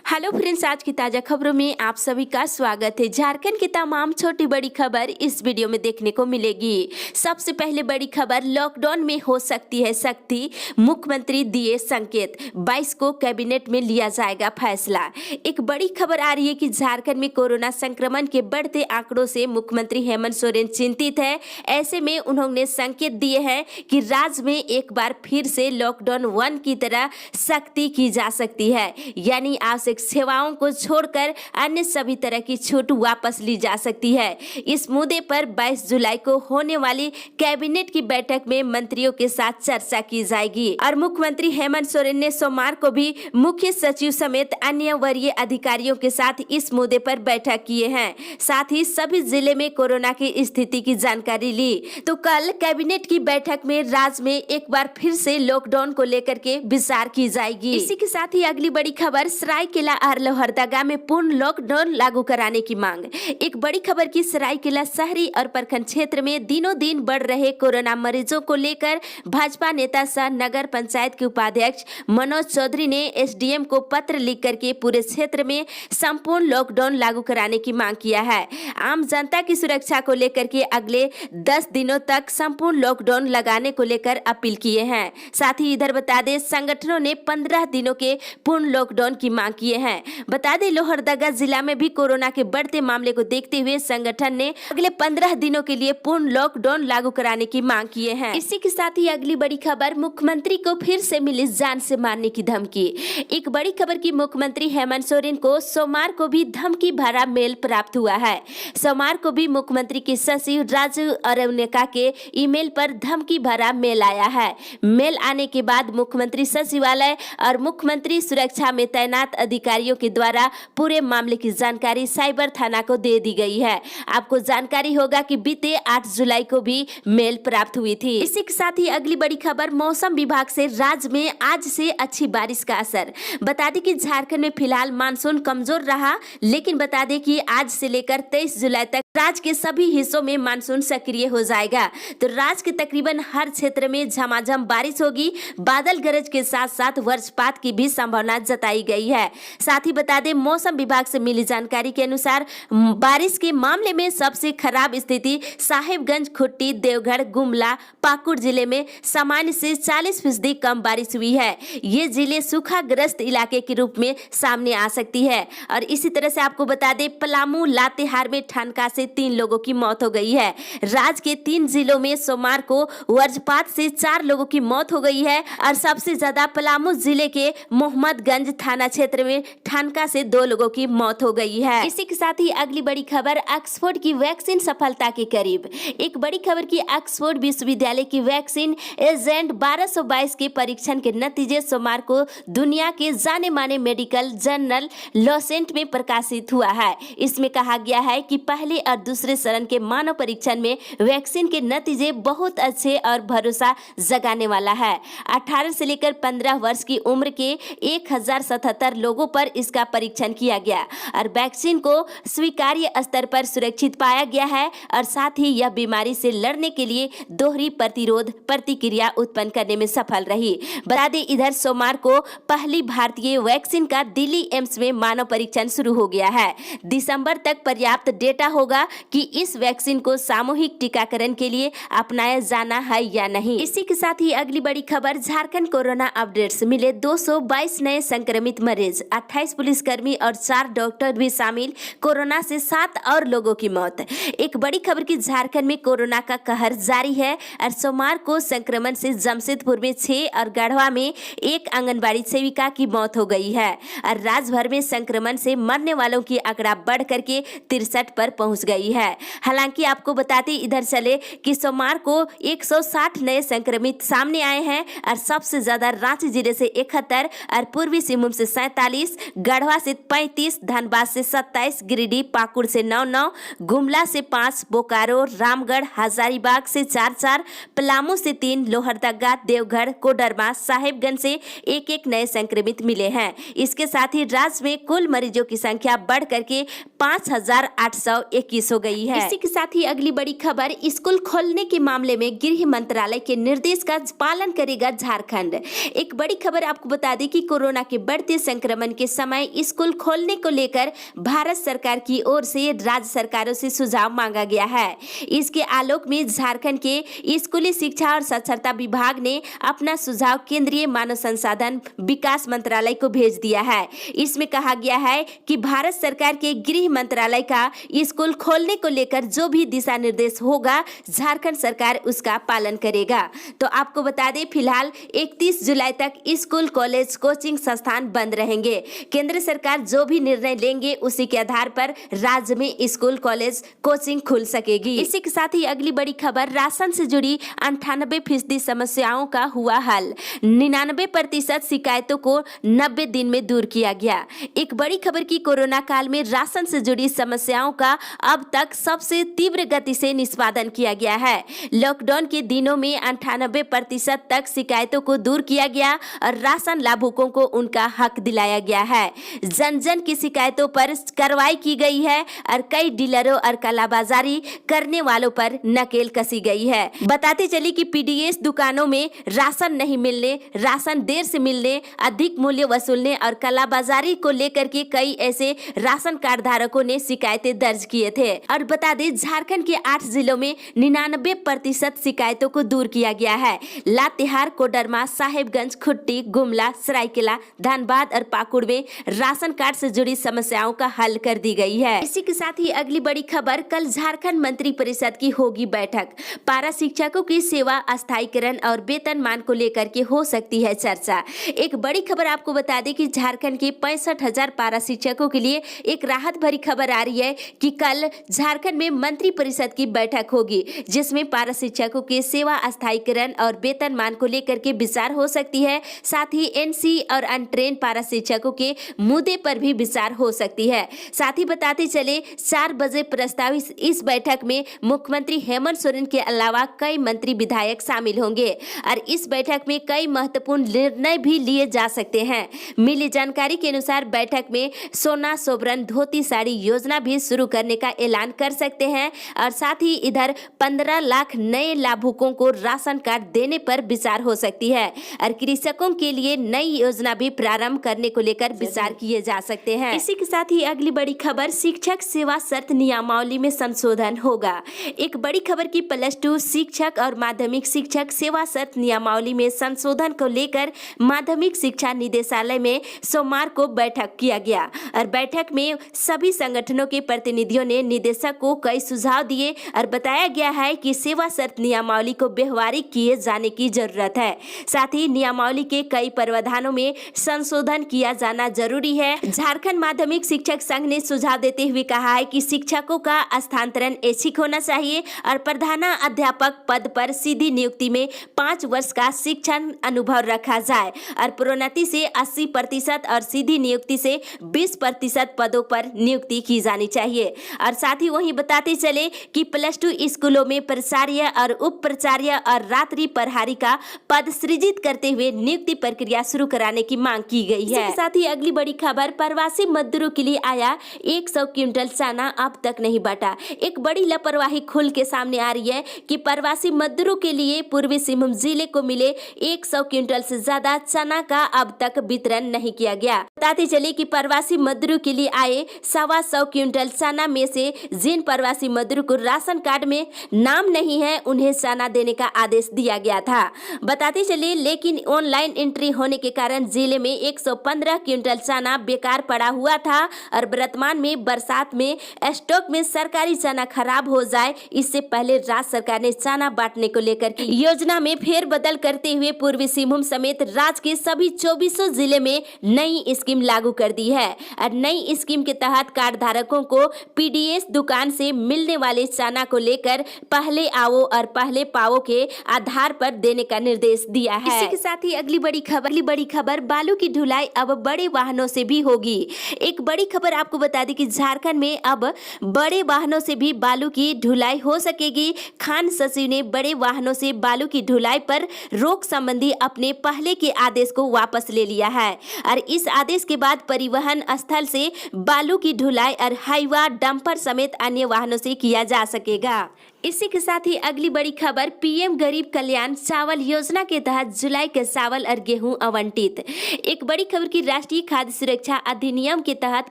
Hello friends, आज की ताजा खबरों में आप सभी का स्वागत है। झारखंड की तमाम छोटी बड़ी खबर इस वीडियो में देखने को मिलेगी। सबसे पहले बड़ी खबर, लॉकडाउन में हो सकती है सख्ती, मुख्यमंत्री दिए संकेत। 22 को कैबिनेट में लिया जाएगा फैसला। एक बड़ी खबर आ रही है कि झारखंड में कोरोना संक्रमण के बढ़ते आंकड़ों से मुख्यमंत्री हेमंत सोरेन चिंतित है। ऐसे में उन्होंने संकेत दिए हैं कि राज्य में एक बार फिर से लॉकडाउन 1 की तरह सख्ती की जा सकती है, यानी आवश्यक सेवाओं को छोड़कर अन्य सभी तरह की छूट वापस ली जा सकती है। इस मुद्दे पर 22 जुलाई को होने वाली कैबिनेट की बैठक में मंत्रियों के साथ चर्चा की जाएगी और मुख्यमंत्री हेमंत सोरेन ने सोमवार को भी मुख्य सचिव समेत अन्य वरीय अधिकारियों के साथ इस मुद्दे पर बैठक किए हैं। साथ ही सभी जिले में कोरोना की स्थिति की जानकारी ली। तो कल कैबिनेट की बैठक में राज्य में एक बार फिर से लॉकडाउन को लेकर के विचार की जाएगी। इसी के साथ ही अगली बड़ी खबर, सरायकेला और लोहरदगा में पूर्ण लॉकडाउन लागू कराने की मांग। एक बड़ी खबर की सरायकेला शहरी और प्रखंड क्षेत्र में दिनों दिन बढ़ रहे कोरोना मरीजों को लेकर भाजपा नेता सह नगर पंचायत के उपाध्यक्ष मनोज चौधरी ने एसडीएम को पत्र लिख करके पूरे क्षेत्र में संपूर्ण लॉकडाउन लागू कराने की मांग किया है। आम जनता की सुरक्षा को लेकर के अगले 10 दिनों तक संपूर्ण लॉकडाउन लगाने को लेकर अपील किए हैं। साथ ही इधर बता दें, संगठनों ने 15 दिनों के पूर्ण लॉकडाउन की मांग किए हैं। बता दें, लोहरदगा जिला में भी कोरोना के बढ़ते मामले को देखते हुए संगठन ने अगले 15 दिनों के लिए पूर्ण लॉकडाउन लागू कराने की मांग किए हैं। इसी के साथ ही अगली बड़ी खबर, मुख्यमंत्री को फिर से मिली जान से मारने की धमकी। एक बड़ी खबर की मुख्यमंत्री हेमंत सोरेन को सोमवार को भी धमकी भरा मेल प्राप्त हुआ है। सोमवार को भी मुख्यमंत्री के सचिव राजू अरवनेका के ईमेल पर धमकी भरा मेल आया है। मेल आने के बाद मुख्यमंत्री सचिवालय और मुख्यमंत्री सुरक्षा में तैनात अधिकारियों के द्वारा पूरे मामले की जानकारी साइबर थाना को दे दी गई है। आपको जानकारी होगा कि बीते 8 जुलाई को भी मेल प्राप्त हुई थी। इसी के साथ ही अगली बड़ी खबर, मौसम विभाग से राज्य में आज से अच्छी बारिश का असर। बता दें कि झारखंड में फिलहाल मानसून कमजोर रहा, लेकिन बता दें कि आज से लेकर 23 जुलाई तक राज्य के सभी हिस्सों में मानसून सक्रिय हो जाएगा। तो राज्य के तकरीबन हर क्षेत्र में झमाझम बारिश होगी। बादल गरज के साथ साथ वज्रपात की भी संभावना जताई गई है। साथ ही बता दें, मौसम विभाग से मिली जानकारी के अनुसार बारिश के मामले में सबसे खराब स्थिति साहिबगंज, खुट्टी, देवघर, गुमला, पाकुड़ जिले में सामान्य से 40% कम बारिश हुई है। ये जिले सूखाग्रस्त इलाके के रूप में सामने आ सकती है। और इसी तरह से आपको बता दें, पलामू, लातेहार में ठनका से 3 लोगों की मौत हो गई है। राज्य के 3 जिलों में सोमवार को वज्रपात से 4 लोगों की मौत हो गई है और सबसे ज्यादा पलामू जिले के मोहम्मदगंज थाना क्षेत्र में ठनका से 2 लोगों की मौत हो गई है। इसी के साथ ही अगली बड़ी खबर, ऑक्सफोर्ड की वैक्सीन सफलता के करीब। एक बड़ी खबर की ऑक्सफोर्ड विश्वविद्यालय की वैक्सीन एजेंट 1222 के परीक्षण के नतीजे सोमवार को दुनिया के जाने माने मेडिकल जर्नल लॉसेंट में प्रकाशित हुआ है। इसमें कहा गया है कि पहले और दूसरे चरण के मानव परीक्षण में वैक्सीन के नतीजे बहुत अच्छे और भरोसा जगाने वाला है। 18 से लेकर 15 वर्ष की उम्र के 1077 लोगों पर इसका परीक्षण किया गया और वैक्सीन को स्वीकार्य स्तर पर सुरक्षित पाया गया है और साथ ही यह बीमारी से लड़ने के लिए दोहरी प्रतिरोध प्रतिक्रिया उत्पन्न करने में सफल रही। बता दें, इधर सोमवार को पहली भारतीय वैक्सीन का दिल्ली एम्स में मानव परीक्षण शुरू हो गया है। दिसंबर तक पर्याप्त डेटा होगा कि इस वैक्सीन को सामूहिक टीकाकरण के लिए अपनाया जाना है या नहीं। इसी के साथ ही अगली बड़ी खबर, झारखंड कोरोना अपडेट्स, मिले 222 नए संक्रमित मरीज, 28 पुलिसकर्मी और 4 डॉक्टर भी शामिल, कोरोना से 7 और लोगों की मौत। एक बड़ी खबर की झारखंड में कोरोना का कहर जारी है और सोमवार को संक्रमण से जमशेदपुर में 6 और गढ़वा में 1 आंगनबाड़ी सेविका की मौत हो गई है और राज्य भर में संक्रमण से मरने वालों की आंकड़ा बढ़ करके 63 पर पहुंच गई है। हालांकि आपको बताते इधर चले कि सोमवार को 160 नए संक्रमित सामने आए हैं और सबसे ज्यादा रांची जिले से 71 और पूर्वी सिंहभूम से 47, गढ़वा से 35, धनबाद से 27, गिरिडीह पाकुड़ से 9, गुमला से 5, बोकारो, रामगढ़, हजारीबाग से 4, पलामू से 3, लोहरदगा, देवघर, कोडरमा, साहिबगंज से 1 नए संक्रमित मिले हैं। इसके साथ ही राज्य में कुल मरीजों की संख्या बढ़ करके 5821 21 हो गई है। इसी के साथ ही अगली बड़ी खबर, स्कूल खोलने के मामले में गृह मंत्रालय के निर्देश का पालन करेगा झारखंड। एक बड़ी खबर आपको बता दें कि कोरोना के बढ़ते संक्रमण के समय स्कूल खोलने को लेकर भारत सरकार की ओर से राज्य सरकारों से सुझाव मांगा गया है। इसके आलोक में झारखंड के स्कूली शिक्षा और साक्षरता विभाग ने अपना सुझाव केंद्रीय मानव संसाधन विकास मंत्रालय को भेज दिया है। इसमें कहा गया है कि भारत सरकार के गृह मंत्रालय का स्कूल खोलने को लेकर जो भी दिशा निर्देश होगा झारखंड सरकार उसका पालन करेगा। तो आपको बता दें फिलहाल 31 जुलाई तक स्कूल कॉलेज कोचिंग संस्थान बंद रहेंगे। केंद्र सरकार जो भी निर्णय लेंगे उसी के आधार पर राज्य में स्कूल कॉलेज कोचिंग खुल सकेगी। इसी के साथ ही अगली बड़ी खबर, राशन से जुड़ी 98% समस्याओं का हुआ हल। 99% शिकायतों को 90 दिन में दूर किया गया। एक बड़ी खबर की कोरोना काल में राशन से जुड़ी समस्याओं का अब तक सबसे तीव्र गति से निष्पादन किया गया है। लॉकडाउन के दिनों में 98% तक शिकायतों को दूर किया गया और राशन लाभुकों को उनका हक दिलाया गया है। जन जन की शिकायतों पर कार्रवाई की गई है और कई डीलरों और कालाबाजारी करने वालों पर नकेल कसी गई है। बताते चले कि पीडीएस दुकानों में राशन नहीं मिलने, राशन देर से मिलने, अधिक मूल्य वसूलने और कालाबाजारी को लेकर के कई ऐसे राशन कार्ड धारकों ने शिकायतें दर्ज किए थे। और बता दें झारखंड के 8 जिलों में 99% शिकायतों को दूर किया गया है। लातेहार, कोडरमा, साहेबगंज, खुट्टी, गुमला, सरायकेला, धनबाद और पाकुड़ में राशन कार्ड से जुड़ी समस्याओं का हल कर दी गई है। इसी के साथ ही अगली बड़ी खबर, कल झारखंड मंत्री परिषद की होगी बैठक। पारा शिक्षकों की सेवा अस्थायीकरण और वेतनमान को लेकर के हो सकती है चर्चा। एक बड़ी खबर आपको बता दें कि झारखंड के 65,000 पारा शिक्षकों के लिए एक राहत भरी खबर आ रही है कि कल झारखंड में मंत्री परिषद की बैठक होगी, जिसमें पारा शिक्षकों के सेवा अस्थायीकरण और वेतनमान को लेकर के विचार हो सकती है। साथ ही एनसी और अनट्रेन पारा शिक्षकों के मुद्दे पर भी विचार हो सकती है। साथ ही बताते चले 4 बजे प्रस्तावित इस बैठक में मुख्यमंत्री हेमंत सोरेन के अलावा कई मंत्री विधायक शामिल होंगे और इस बैठक में कई महत्वपूर्ण निर्णय भी लिए जा सकते हैं। मिली जानकारी के अनुसार बैठक में सोना सोबरन धोती साड़ी योजना भी शुरू करने का ऐलान कर सकते हैं और साथ ही इधर 15 लाख नए लाभुकों को राशन कार्ड देने पर विचार हो सकती है और कृषकों के लिए नई योजना भी प्रारंभ करने को लेकर विचार किए जा सकते हैं। इसी के साथ ही अगली बड़ी खबर, शिक्षक सेवा शर्त नियमावली में संशोधन होगा। एक बड़ी खबर की +2 शिक्षक और माध्यमिक शिक्षक सेवा शर्त नियमावली में संशोधन को लेकर माध्यमिक शिक्षा निदेशालय में सोमवार को बैठक किया गया और बैठक में सभी संगठनों के प्रतिनिधियों ने निदेशक को कई सुझाव दिए और बताया गया है कि सेवा शर्त नियमावली को व्यवहारिक किए जाने की जरूरत है। साथ ही नियमावली के कई प्रावधानों में संशोधन किया जाना जरूरी है। झारखंड माध्यमिक शिक्षक संघ ने सुझाव देते हुए कहा है कि शिक्षकों का स्थानांतरण ऐच्छिक होना चाहिए और प्रधानाध्यापक पद पर सीधी नियुक्ति में 5 वर्ष का शिक्षण अनुभव रखा जाए और प्रोन्नति से 80% और सीधी नियुक्ति से 20% पदों पर नियुक्ति की जानी चाहिए। और साथ ही वहीं बताते चले कि +2 स्कूलों में प्राचार्य और उप प्राचार्य और रात्रि प्रहरी का पद सृजित करते हुए नियुक्ति प्रक्रिया शुरू कराने की मांग की गई है। इसके साथ ही अगली बड़ी खबर, प्रवासी मजदूरों के लिए आया 100 क्विंटल चना अब तक नहीं बटा। एक बड़ी लापरवाही खुल के सामने आ रही है कि प्रवासी मजदूरों के लिए पूर्वी सिंहभूम जिले को मिले 100 क्विंटल से ज्यादा चना का अब तक वितरण नहीं किया गया। बताते चले कि प्रवासी मजदूरों के लिए आए 125 क्विंटल चना में से जिन प्रवासी मजदूरों को राशन कार्ड में नाम नहीं है उन्हें चना देने का आदेश दिया गया था। बताते चले लेकिन ऑनलाइन एंट्री होने के कारण जिले में 115 क्विंटल चना बेकार पड़ा हुआ था और वर्तमान में बरसात में स्टॉक में सरकारी चना खराब हो जाए इससे पहले राज्य सरकार ने चना बांटने को लेकर की योजना में फेरबदल करते हुए पूर्वी सिंहभूम समेत राज्य के सभी 24 जिले में नई स्कीम लागू कर दी है और नई स्कीम के तहत कार्ड धारकों को पीडीएस दुकान से मिलने वाले चना को लेकर पहले आओ और पहले पाओ के आधार पर देने का निर्देश दिया है। इसी के साथ ही अगली बड़ी खबर बालू की ढुलाई अब बड़े वाहनों से भी होगी। एक बड़ी खबर आपको बता दी कि झारखंड में अब बड़े वाहनों से भी बालू की ढुलाई हो सकेगी। खान सचिव ने बड़े वाहनों से बालू की ढुलाई पर रोक संबंधी अपने पहले के आदेश को वापस ले लिया है और इस आदेश के बाद परिवहन स्थल से बालू की ढुलाई और हाईवा डंपर समेत अन्य वाहनों से किया जा सकेगा। इसी के साथ ही अगली बड़ी खबर, पीएम गरीब कल्याण चावल योजना के तहत जुलाई के चावल और गेहूं आवंटित। एक बड़ी खबर की राष्ट्रीय खाद्य सुरक्षा अधिनियम के तहत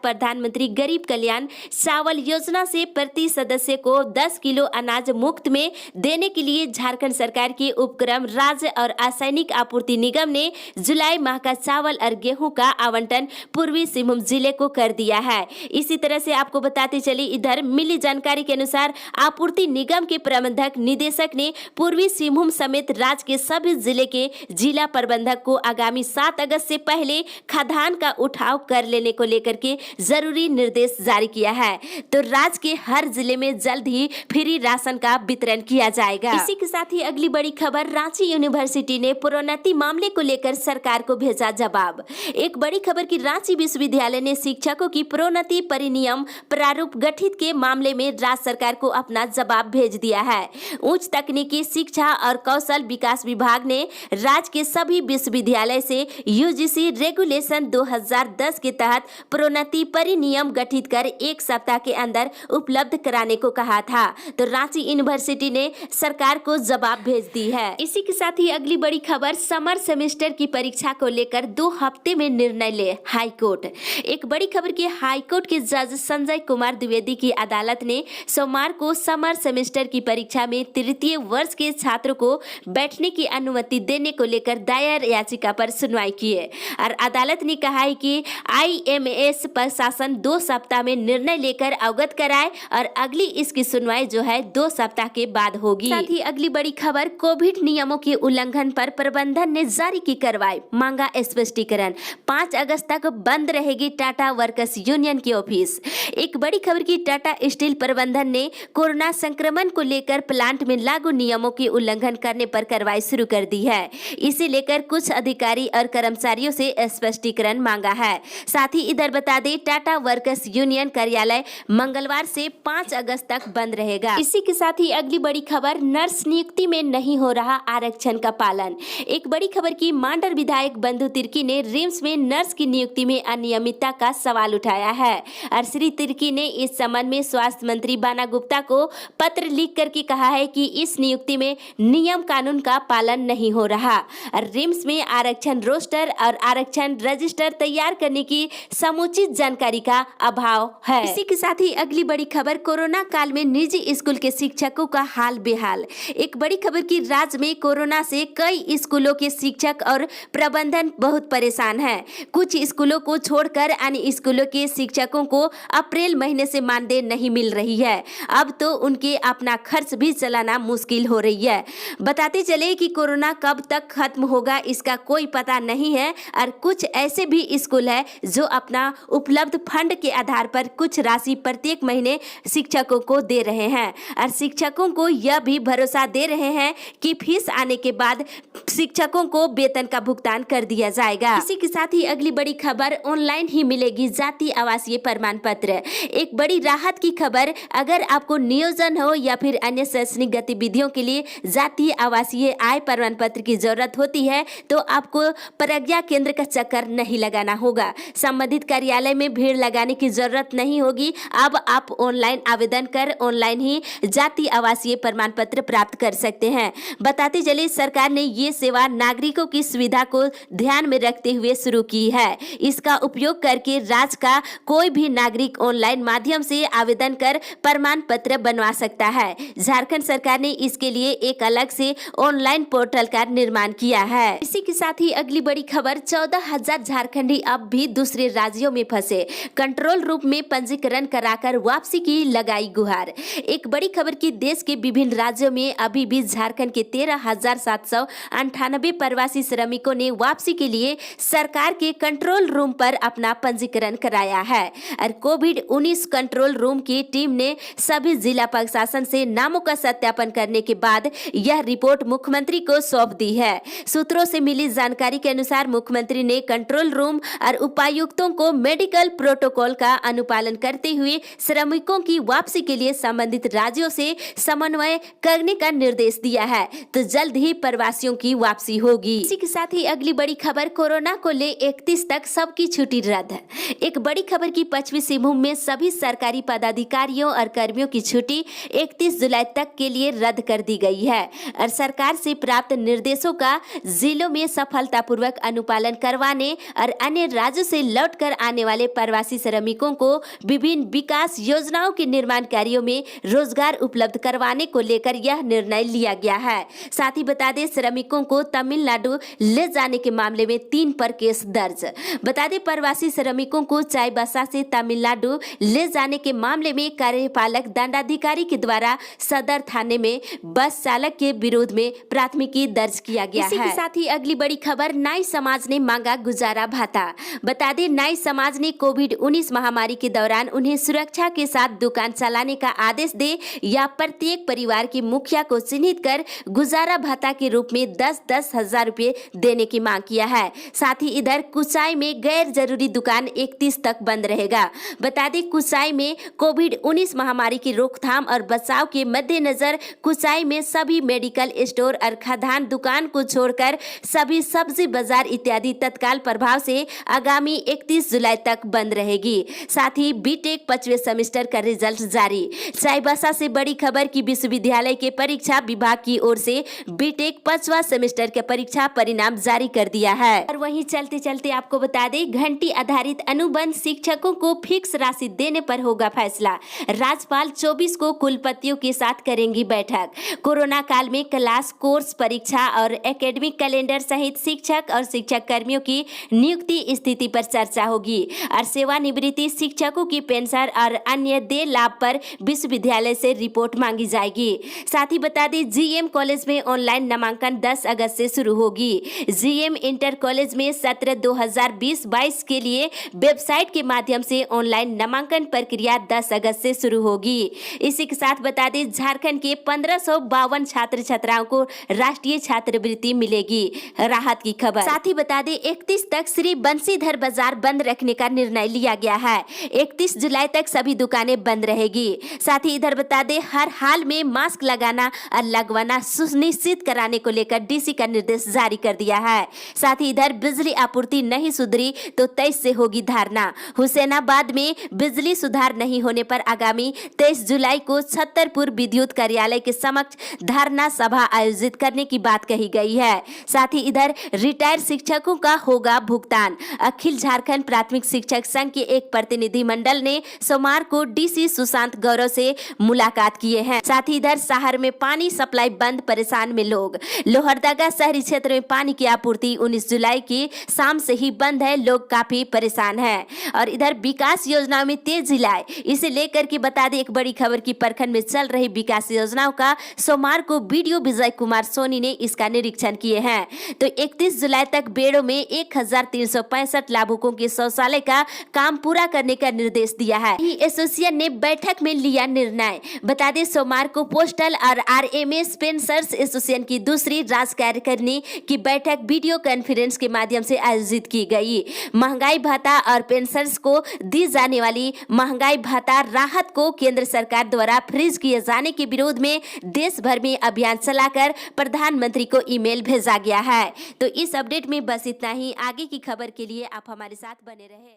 प्रधानमंत्री गरीब कल्याण चावल योजना से प्रति सदस्य को 10 किलो अनाज मुफ्त में देने के लिए झारखंड सरकार के उपक्रम राज्य और असैनिक आपूर्ति निगम ने जुलाई माह का चावल और गेहूं का आवंटन पूर्वी सिंहभूम जिले को कर दिया है। इसी तरह से आपको बताते चले, इधर मिली जानकारी के अनुसार आपूर्ति निगम के प्रबंधक निदेशक ने पूर्वी सिंहभूम समेत राज्य के सभी जिले के जिला प्रबंधक को आगामी 7 अगस्त से पहले खाद्यान्न का उठाव कर लेने को लेकर के जरूरी निर्देश जारी किया है। तो राज्य के हर जिले में जल्द ही फ्री राशन का वितरण किया जाएगा। इसी के साथ ही अगली बड़ी खबर, रांची यूनिवर्सिटी ने प्रोन्नति मामले को लेकर सरकार को भेजा जवाब। एक बड़ी खबर की रांची विश्वविद्यालय ने शिक्षकों की प्रोन्नति परिनियम प्रारूप गठित के मामले में राज्य सरकार को अपना जवाब भेज दिया है। उच्च तकनीकी शिक्षा और कौशल विकास विभाग ने राज्य के सभी विश्वविद्यालय से यूजीसी रेगुलेशन 2010 के तहत प्रोन्नति परिनियम गठित कर 1 सप्ताह के अंदर उपलब्ध कराने को कहा था। तो रांची यूनिवर्सिटी ने सरकार को जवाब भेज दी है। इसी के साथ ही अगली बड़ी खबर, समर सेमेस्टर की परीक्षा को लेकर 2 हफ्ते में निर्णय ले हाईकोर्ट। एक बड़ी खबर की हाईकोर्ट के जज संजय कुमार द्विवेदी की अदालत ने सोमवार को समर सेमेस्टर की परीक्षा में तृतीय वर्ष के छात्रों को बैठने की अनुमति देने को लेकर दायर याचिका पर सुनवाई की है और अदालत ने कहा है कि आईएमएस प्रशासन 2 सप्ताह में निर्णय लेकर अवगत कराए और अगली इसकी सुनवाई जो है 2 सप्ताह के बाद होगी। साथ ही अगली बड़ी खबर, कोविड नियमों के उल्लंघन पर प्रबंधन ने जारी की कार्रवाई, मांगा स्पष्टीकरण। 5 अगस्त तक बंद रहेगी टाटा वर्कर्स यूनियन की ऑफिस। एक बड़ी खबर की टाटा स्टील प्रबंधन ने कोरोना संक्रमण को लेकर प्लांट में लागू नियमों की उल्लंघन करने पर कार्रवाई शुरू कर दी है। इसे लेकर कुछ अधिकारी और कर्मचारियों से स्पष्टीकरण मांगा है। साथ ही इधर बता दें, टाटा वर्कर्स यूनियन कार्यालय मंगलवार से 5 अगस्त तक बंद रहेगा। इसी के साथ ही अगली बड़ी खबर, नर्स नियुक्ति में नहीं हो रहा आरक्षण का पालन। एक बड़ी खबर की मांडर विधायक बंधु तिर्की ने रिम्स में नर्स की नियुक्ति में अनियमितता का सवाल उठाया है और श्री तिर्की ने इस संबंध में स्वास्थ्य मंत्री बाना गुप्ता को पत्र लिख करके कहा है कि इस नियुक्ति में नियम कानून का पालन नहीं हो रहा। रिम्स में आरक्षण रोस्टर और आरक्षण रजिस्टर तैयार करने की समुचित जानकारी का अभाव है। इसी के साथ ही अगली बड़ी खबर, कोरोना काल में निजी स्कूल के शिक्षकों का हाल बेहाल। एक बड़ी खबर की राज्य में कोरोना से कई स्कूलों के शिक्षक और प्रबंधन बहुत परेशान है। कुछ स्कूलों को छोड़कर अन्य स्कूलों के शिक्षकों को अप्रैल महीने से मानदेय नहीं मिल रही है। अब तो उनके अपना खर्च भी चलाना मुश्किल हो रही है। बताते चले कि कोरोना कब तक खत्म होगा इसका कोई पता नहीं है और कुछ ऐसे भी स्कूल है जो अपना उपलब्ध फंड के आधार पर कुछ राशि प्रत्येक महीने शिक्षकों को दे रहे हैं और शिक्षकों को यह भी भरोसा दे रहे हैं कि फीस आने के बाद शिक्षकों को वेतन का भुगतान कर दिया जाएगा। इसी के साथ ही अगली बड़ी खबर, ऑनलाइन ही मिलेगी जाति आवासीय प्रमाण पत्र। एक बड़ी राहत की खबर, अगर आपको नियोजन हो या फिर अन्य शैक्षणिक गतिविधियों के लिए जातीय आवासीय आय प्रमाण पत्र की जरूरत होती है तो आपको प्रज्ञा केंद्र का चक्कर नहीं लगाना होगा। संबंधित कार्यालय में भीड़ लगाने की जरूरत नहीं होगी। अब आप ऑनलाइन आवेदन कर ऑनलाइन ही जातीय आवासीय प्रमाण पत्र प्राप्त कर सकते हैं। बताते चले, सरकार ने ये सेवा नागरिकों की सुविधा को ध्यान में रखते हुए शुरू की है। इसका उपयोग करके राज्य का कोई भी नागरिक ऑनलाइन माध्यम से आवेदन कर प्रमाण पत्र बनवा सकता है। झारखंड सरकार ने इसके लिए एक अलग से ऑनलाइन पोर्टल का निर्माण किया है। इसी के साथ ही अगली बड़ी खबर, 14,000 झारखंडी अब भी दूसरे राज्यों में फंसे, कंट्रोल रूम में पंजीकरण कराकर वापसी की लगाई गुहार। एक बड़ी खबर की देश के विभिन्न राज्यों में अभी भी झारखंड के 13,798 प्रवासी श्रमिकों ने वापसी के लिए सरकार के कंट्रोल रूम पर अपना पंजीकरण कराया है और कोविड-19 कंट्रोल रूम की टीम ने सभी जिला प्रशासन से नामों का सत्यापन करने के बाद यह रिपोर्ट मुख्यमंत्री को सौंप दी है। सूत्रों से मिली जानकारी के अनुसार मुख्यमंत्री ने कंट्रोल रूम और उपायुक्तों को मेडिकल प्रोटोकॉल का अनुपालन करते हुए श्रमिकों की वापसी के लिए संबंधित राज्यों से समन्वय करने का निर्देश दिया है, तो जल्द ही प्रवासियों की वापसी होगी। इसी के साथ ही अगली बड़ी खबर, कोरोना को ले 31 तक सबकी छुट्टी रद्द। एक बड़ी खबर की पश्चिमी सिंहभूम में सभी सरकारी पदाधिकारियों और कर्मियों की छुट्टी 31 जुलाई तक के लिए रद्द कर दी गई है और सरकार से प्राप्त निर्देशों का जिलों में सफलतापूर्वक अनुपालन करवाने और अन्य राज्यों से लौटकर आने वाले प्रवासी श्रमिकों को विभिन्न विकास योजनाओं के निर्माण कार्यों में रोजगार उपलब्ध करवाने को लेकर यह निर्णय लिया गया है। साथ ही बता दें, श्रमिकों को तमिलनाडु ले जाने के मामले में 3 पर केस दर्ज। बता दें, प्रवासी श्रमिकों को चाईबासा से तमिलनाडु ले जाने के मामले में कार्यपालक दंडाधिकारी के द्वारा सदर थाने में बस चालक के विरोध में प्राथमिकी दर्ज किया गया है। इसी के साथ ही अगली बड़ी खबर, नाई समाज ने मांगा गुजारा भत्ता। बता दें, नाई समाज ने कोविड-19 महामारी के दौरान उन्हें सुरक्षा के साथ दुकान चलाने का आदेश दे या प्रत्येक परिवार के मुखिया को चिन्हित कर गुजारा भत्ता के रूप में 10-10 हजार रुपए देने की मांग किया है। साथ ही इधर कुचाई में गैर जरूरी दुकान 31 तक बंद रहेगा। बता दें, कुचाई में कोविड-19 महामारी की रोकथाम और बचाव के मद्देनजर कुचाई में सभी मेडिकल स्टोर और खाद्यान्न दुकान को छोड़कर सभी सब्जी बाजार इत्यादि तत्काल प्रभाव से आगामी 31 जुलाई तक बंद रहेगी। साथ ही बीटेक 5वें सेमेस्टर का रिजल्ट जारी। चाईबासा से बड़ी खबर की विश्वविद्यालय के परीक्षा विभाग की ओर से बीटेक 5वां सेमेस्टर के परीक्षा परिणाम जारी कर दिया है। और वहीं चलते चलते आपको बता दें, घंटी आधारित अनुबंध शिक्षकों को फिक्स राशि देने पर होगा फैसला। राज्यपाल 24 को कुलपतियों के साथ करेंगी बैठक। कोरोना काल में क्लास, कोर्स, परीक्षा और एकेडमिक कैलेंडर सहित शिक्षक और शिक्षक कर्मियों की नियुक्ति स्थिति पर चर्चा होगी और सेवानिवृत्ति शिक्षकों की पेंशन और अन्य देय लाभ पर विश्वविद्यालय से रिपोर्ट मांगी जाएगी। साथ ही बता दें, जीएम कॉलेज में ऑनलाइन नामांकन 10 अगस्त से शुरू होगी। जीएम इंटर कॉलेज में सत्र 2020-22 के लिए वेबसाइट के माध्यम से ऑनलाइन नामांकन प्रक्रिया 10 अगस्त से शुरू होगी। इसी के साथ बता दें, झारखंड के 1552 छात्र छात्राओं को राष्ट्रीय छात्रवृत्ति मिलेगी, राहत की खबर। साथ ही बता दें, 31 तक श्री बंसीधर बाजार बंद रखने का निर्णय लिया गया है। 31 जुलाई तक सभी दुकानें बंद रहेगी। साथ ही इधर बता दें, हर हाल में मास्क लगाना और लगवाना सुनिश्चित कराने को लेकर डीसी का निर्देश जारी कर दिया है। साथ ही इधर बिजली आपूर्ति नहीं सुधरी तो 23 से होगी धारणा। हुसैनाबाद में बिजली सुधार नहीं होने पर आगामी 23 जुलाई को छतरपुर विद्युत कार्यालय के समक्ष धारणा सभा आयोजित करने की बात कही गई है। साथ ही इधर रिटायर्ड शिक्षकों का होगा भुगतान। अखिल झारखंड प्राथमिक शिक्षक संघ के एक प्रतिनिधिमंडल ने सोमवार को डीसी सुशांत गौरव से मुलाकात किए हैं। साथ ही इधर शहर में पानी सप्लाई बंद, परेशान में लोग। लोहरदगा शहरी क्षेत्र में पानी की आपूर्ति 19 जुलाई की शाम से ही बंद है, लोग काफी परेशान हैं। और इधर विकास योजनाओं में तेजी लाए, इसे लेकर के बता दें, एक बड़ी खबर की प्रखंड में चल रही विकास योजनाओं का सोमवार को वीडियो विजय कुमार सोनी ने इसका निरीक्षण किए हैं। तो 31 जुलाई तक बेड़ों में 1365 लाभुकों के शौचालय का काम पूरा करने का निर्देश दिया है। एसोसिएशन ने बैठक में लिया निर्णय। बता दें, सोमवार को पोस्टल और आरएमएस पेंशनर्स एसोसिएशन की दूसरी राज्य कार्यकारिणी की बैठक वीडियो कॉन्फ्रेंस के माध्यम से आयोजित की गई। महंगाई भत्ता और पेंशनर्स को दी जाने वाली महंगाई भत्ता राहत को केंद्र सरकार द्वारा फ्रीज किए जाने के विरोध में देश भर में अभियान चलाकर प्रधानमंत्री को ईमेल भेजा गया है। तो इस अपडेट में बस इतना ही। आगे की खबर के लिए आप हमारे साथ बने रहे।